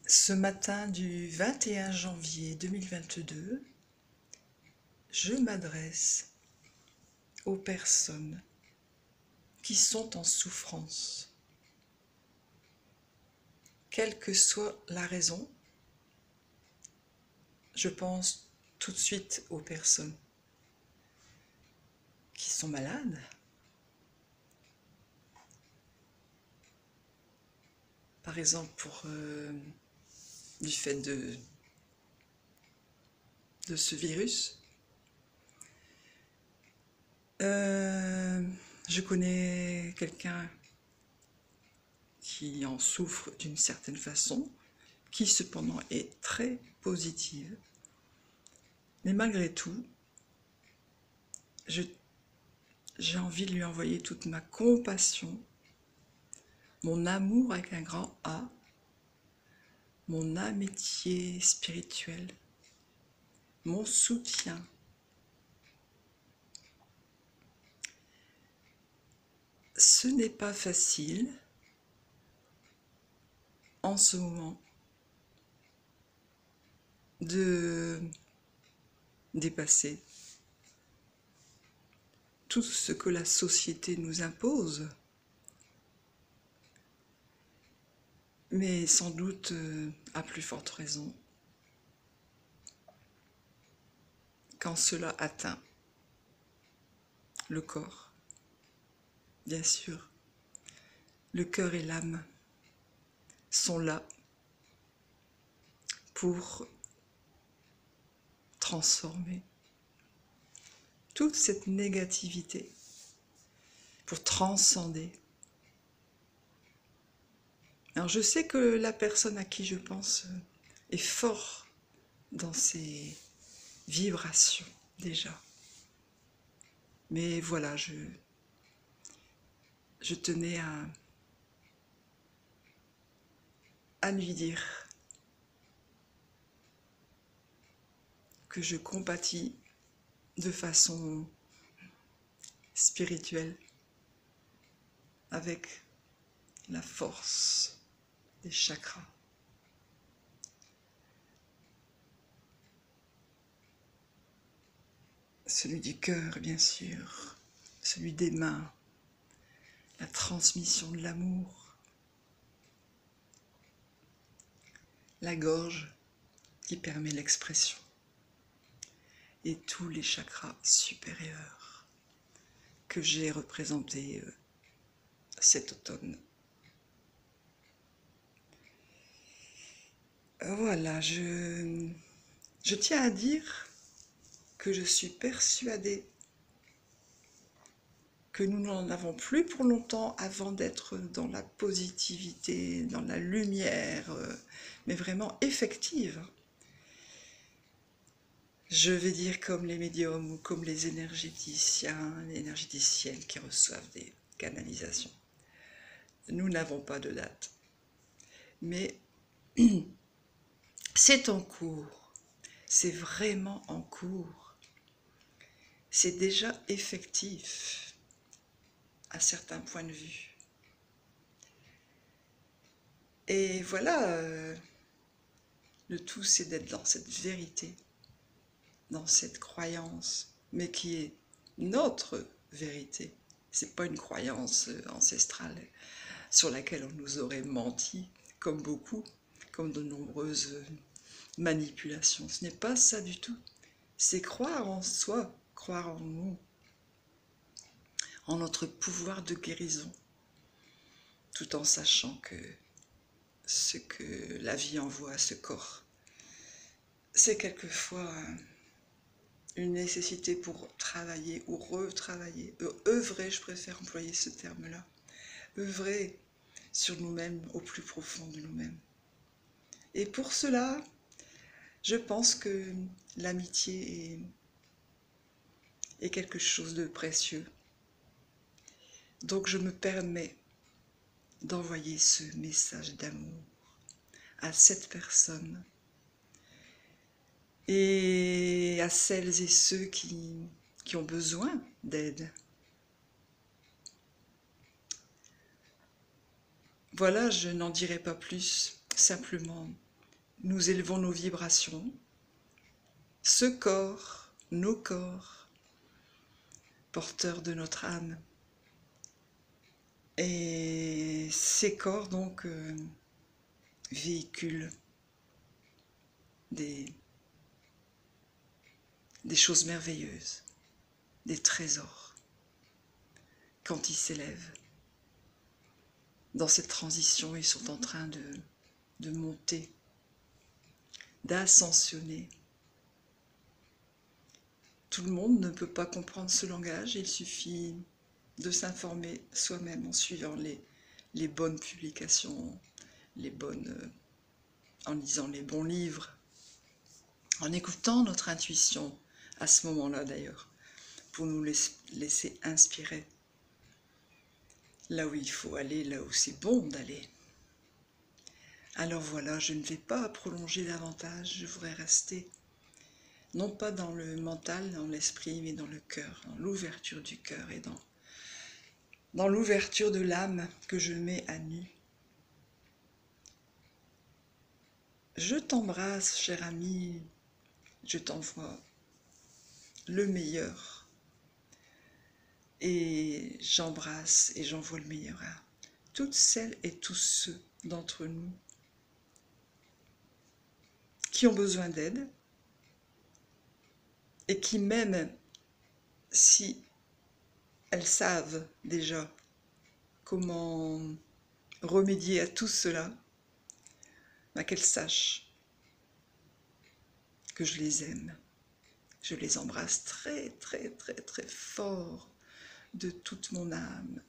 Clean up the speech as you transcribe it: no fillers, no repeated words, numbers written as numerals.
Ce matin du 21 janvier 2022, je m'adresse aux personnes qui sont en souffrance. Quelle que soit la raison, je pense tout de suite aux personnes qui sont malades, par exemple du fait de ce virus. Je connais quelqu'un qui en souffre d'une certaine façon, qui cependant est très positive. Mais malgré tout, j'ai envie de lui envoyer toute ma compassion, mon amour avec un grand A, mon amitié spirituelle, mon soutien. Ce n'est pas facile en ce moment de dépasser tout ce que la société nous impose, mais sans doute à plus forte raison quand cela atteint le corps. Bien sûr, le cœur et l'âme sont là pour transformer toute cette négativité, pour transcender. Alors je sais que la personne à qui je pense est fort dans ses vibrations déjà. Mais voilà, je tenais à lui dire que je compatis de façon spirituelle avec la force des chakras. Celui du cœur, bien sûr, celui des mains, la transmission de l'amour, la gorge qui permet l'expression, et tous les chakras supérieurs que j'ai représentés cet automne. Voilà, je tiens à dire que je suis persuadée que nous n'en avons plus pour longtemps avant d'être dans la positivité, dans la lumière, mais vraiment effective. Je vais dire comme les médiums ou comme les énergéticiens, les énergéticiennes qui reçoivent des canalisations. Nous n'avons pas de date, mais c'est en cours, c'est vraiment en cours, c'est déjà effectif à certains points de vue. Et voilà, le tout c'est d'être dans cette vérité, dans cette croyance, mais qui est notre vérité. C'est pas une croyance ancestrale sur laquelle on nous aurait menti, comme beaucoup, comme de nombreuses manipulations. Ce n'est pas ça du tout. C'est croire en soi, croire en nous, en notre pouvoir de guérison, tout en sachant que ce que la vie envoie à ce corps, c'est quelquefois une nécessité pour travailler ou retravailler, œuvrer, je préfère employer ce terme-là, œuvrer sur nous-mêmes, au plus profond de nous-mêmes. Et pour cela, je pense que l'amitié est quelque chose de précieux. Donc je me permets d'envoyer ce message d'amour à cette personne et à celles et ceux qui ont besoin d'aide. Voilà, je n'en dirai pas plus, simplement nous élevons nos vibrations, ce corps, nos corps, porteurs de notre âme. Et ces corps donc véhiculent des choses merveilleuses, des trésors, quand ils s'élèvent. Dans cette transition, ils sont en train de monter, d'ascensionner. Tout le monde ne peut pas comprendre ce langage, il suffit de s'informer soi-même en suivant les bonnes publications, en lisant les bons livres, en écoutant notre intuition à ce moment-là d'ailleurs, pour nous laisser inspirer là où il faut aller, là où c'est bon d'aller. Alors voilà, je ne vais pas prolonger davantage, je voudrais rester non pas dans le mental, dans l'esprit, mais dans le cœur, dans l'ouverture du cœur et dans l'ouverture de l'âme que je mets à nu. Je t'embrasse, cher ami, je t'envoie le meilleur. Et j'embrasse et j'envoie le meilleur à toutes celles et tous ceux d'entre nous qui ont besoin d'aide et qui, même si elles savent déjà comment remédier à tout cela, qu'elles sachent que je les aime. Je les embrasse très très très très fort de toute mon âme